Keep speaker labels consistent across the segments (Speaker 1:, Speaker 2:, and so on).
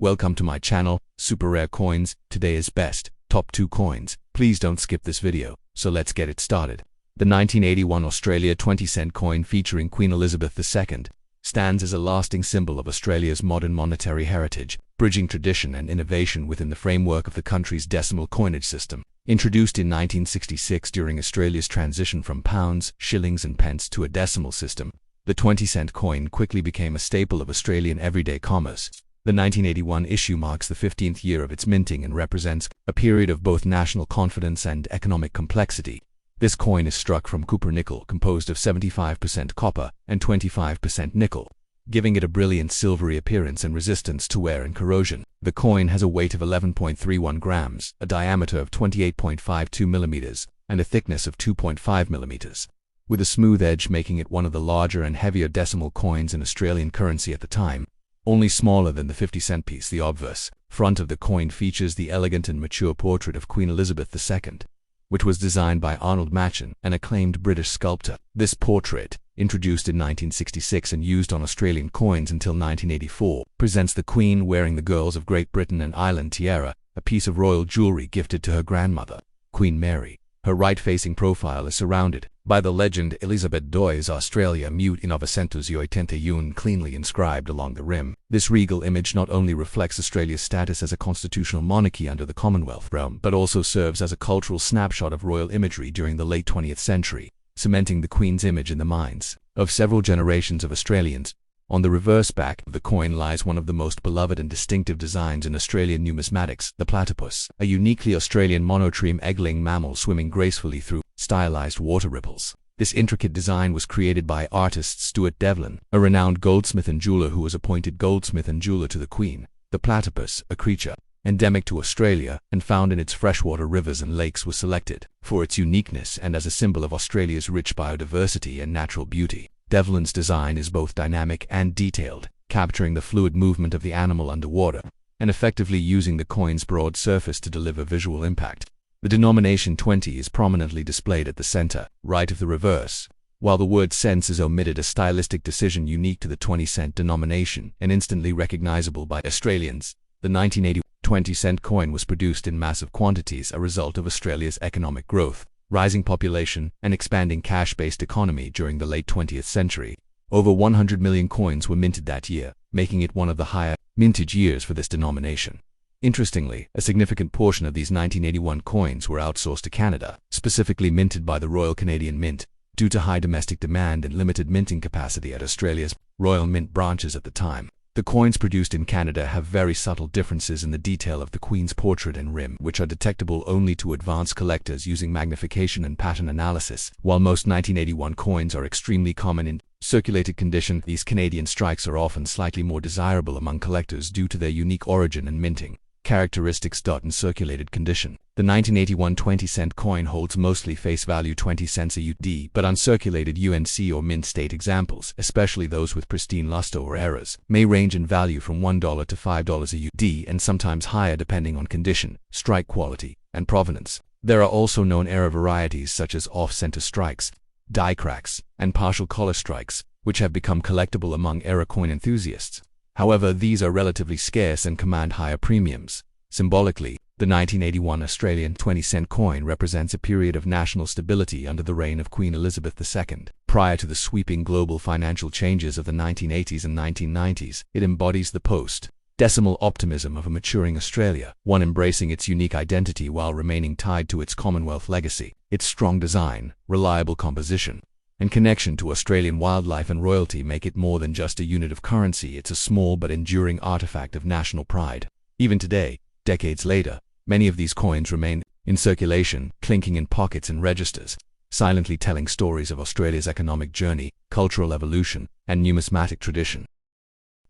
Speaker 1: Welcome to my channel, Super Rare Coins. Today is best, top 2 coins. Please don't skip this video, so let's get it started. The 1981 Australia 20-cent coin featuring Queen Elizabeth II stands as a lasting symbol of Australia's modern monetary heritage, bridging tradition and innovation within the framework of the country's decimal coinage system. Introduced in 1966 during Australia's transition from pounds, shillings and pence to a decimal system, the 20-cent coin quickly became a staple of Australian everyday commerce. The 1981 issue marks the 15th year of its minting and represents a period of both national confidence and economic complexity. This coin is struck from copper nickel, composed of 75% copper and 25% nickel, giving it a brilliant silvery appearance and resistance to wear and corrosion. The coin has a weight of 11.31 grams, a diameter of 28.52 millimeters, and a thickness of 2.5 millimeters, with a smooth edge making it one of the larger and heavier decimal coins in Australian currency at the time. Only smaller than the 50-cent piece, the obverse front of the coin features the elegant and mature portrait of Queen Elizabeth II, which was designed by Arnold Machen, an acclaimed British sculptor. This portrait, introduced in 1966 and used on Australian coins until 1984, presents the Queen wearing the Girls of Great Britain and Ireland tiara, a piece of royal jewelry gifted to her grandmother, Queen Mary. Her right-facing profile is surrounded by the legend Elizabeth II's Australia mute in 1981, cleanly inscribed along the rim. This regal image not only reflects Australia's status as a constitutional monarchy under the Commonwealth realm, but also serves as a cultural snapshot of royal imagery during the late 20th century, cementing the Queen's image in the minds of several generations of Australians. On the reverse back of the coin lies one of the most beloved and distinctive designs in Australian numismatics, the platypus, a uniquely Australian monotreme egg-laying mammal swimming gracefully through stylized water ripples. This intricate design was created by artist Stuart Devlin, a renowned goldsmith and jeweler who was appointed goldsmith and jeweler to the Queen. The platypus, a creature endemic to Australia and found in its freshwater rivers and lakes, was selected for its uniqueness and as a symbol of Australia's rich biodiversity and natural beauty. Devlin's design is both dynamic and detailed, capturing the fluid movement of the animal underwater and effectively using the coin's broad surface to deliver visual impact. The denomination 20 is prominently displayed at the center, right of the reverse, while the word cents is omitted, a stylistic decision unique to the 20-cent denomination and instantly recognizable by Australians. The 1980 20-cent coin was produced in massive quantities, a result of Australia's economic growth, rising population, and expanding cash-based economy during the late 20th century. Over 100 million coins were minted that year, making it one of the higher mintage years for this denomination. Interestingly, a significant portion of these 1981 coins were outsourced to Canada, specifically minted by the Royal Canadian Mint, due to high domestic demand and limited minting capacity at Australia's Royal Mint branches at the time. The coins produced in Canada have very subtle differences in the detail of the Queen's portrait and rim, which are detectable only to advanced collectors using magnification and pattern analysis. While most 1981 coins are extremely common in circulated condition, these Canadian strikes are often slightly more desirable among collectors due to their unique origin and minting characteristics. In circulated condition, the 1981 20-cent coin holds mostly face value 20 cents a UD, but uncirculated UNC or mint state examples, especially those with pristine luster or errors, may range in value from $1 to $5 a UD and sometimes higher depending on condition, strike quality, and provenance. There are also known error varieties such as off-center strikes, die cracks, and partial color strikes, which have become collectible among error coin enthusiasts. However, these are relatively scarce and command higher premiums. Symbolically, the 1981 Australian 20-cent coin represents a period of national stability under the reign of Queen Elizabeth II. Prior to the sweeping global financial changes of the 1980s and 1990s, it embodies the post-decimal optimism of a maturing Australia, one embracing its unique identity while remaining tied to its Commonwealth legacy. Its strong design, reliable composition, and connection to Australian wildlife and royalty make it more than just a unit of currency. It's a small but enduring artifact of national pride. Even today, decades later, many of these coins remain in circulation, clinking in pockets and registers, silently telling stories of Australia's economic journey, cultural evolution, and numismatic tradition.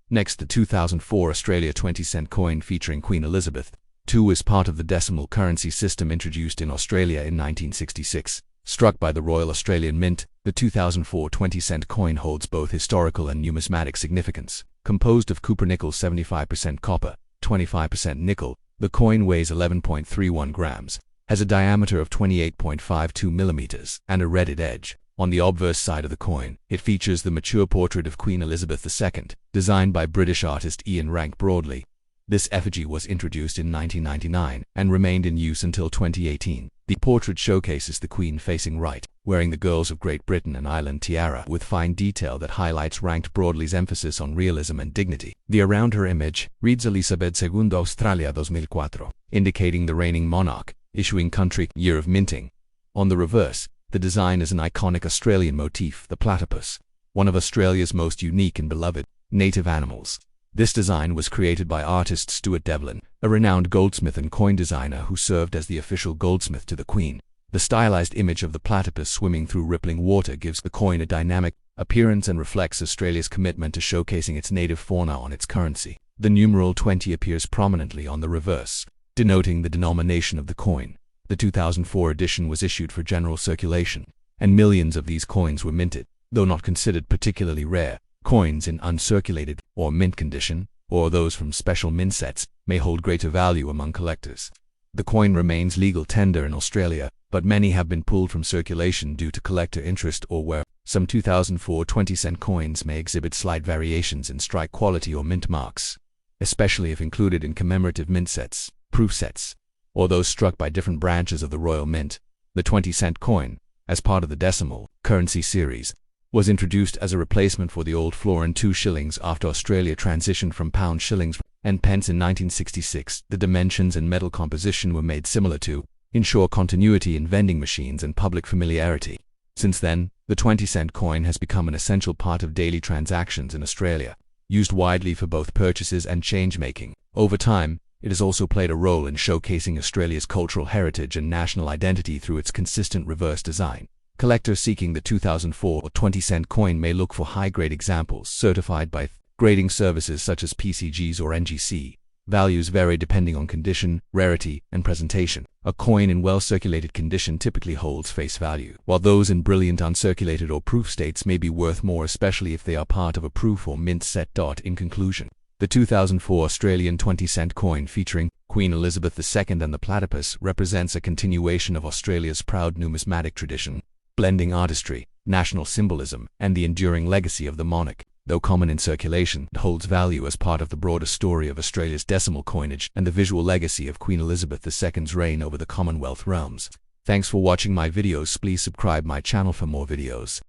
Speaker 1: Next, the 2004 Australia 20-cent coin featuring Queen Elizabeth II is part of the decimal currency system introduced in Australia in 1966. Struck by the Royal Australian Mint, the 2004 20-cent coin holds both historical and numismatic significance. Composed of copper nickel 75% copper, 25% nickel, the coin weighs 11.31 grams, has a diameter of 28.52 millimeters, and a redded edge. On the obverse side of the coin, it features the mature portrait of Queen Elizabeth II, designed by British artist Ian Rank Broadley. This effigy was introduced in 1999 and remained in use until 2018. The portrait showcases the Queen facing right, wearing the Girls of Great Britain and Ireland tiara with fine detail that highlights ranked Broadley's emphasis on realism and dignity. The around her image reads Elizabeth II Australia 2004, indicating the reigning monarch, issuing country, year of minting. On the reverse, the design is an iconic Australian motif, the platypus, one of Australia's most unique and beloved native animals. This design was created by artist Stuart Devlin, a renowned goldsmith and coin designer who served as the official goldsmith to the Queen. The stylized image of the platypus swimming through rippling water gives the coin a dynamic appearance and reflects Australia's commitment to showcasing its native fauna on its currency. The numeral 20 appears prominently on the reverse, denoting the denomination of the coin. The 2004 edition was issued for general circulation, and millions of these coins were minted. Though not considered particularly rare, coins in uncirculated or mint condition, or those from special mint sets, may hold greater value among collectors. The coin remains legal tender in Australia, but many have been pulled from circulation due to collector interest or where some 2004 20-cent coins may exhibit slight variations in strike quality or mint marks, especially if included in commemorative mint sets, proof sets, or those struck by different branches of the Royal Mint. The 20-cent coin, as part of the decimal currency series, was introduced as a replacement for the old florin 2 shillings after Australia transitioned from pound shillings and pence in 1966. The dimensions and metal composition were made similar to ensure continuity in vending machines and public familiarity. Since then, the 20-cent coin has become an essential part of daily transactions in Australia, used widely for both purchases and change-making. Over time, it has also played a role in showcasing Australia's cultural heritage and national identity through its consistent reverse design. Collectors seeking the 2004 or 20-cent coin may look for high-grade examples certified by grading services such as PCGs or NGC. Values vary depending on condition, rarity, and presentation. A coin in well-circulated condition typically holds face value, while those in brilliant uncirculated or proof states may be worth more, especially if they are part of a proof or mint set. In conclusion, the 2004 Australian 20-cent coin featuring Queen Elizabeth II and the platypus represents a continuation of Australia's proud numismatic tradition, blending artistry, national symbolism, and the enduring legacy of the monarch. Though common in circulation, it holds value as part of the broader story of Australia's decimal coinage and the visual legacy of Queen Elizabeth II's reign over the Commonwealth realms. Thanks for watching my videos. Please subscribe my channel for more videos.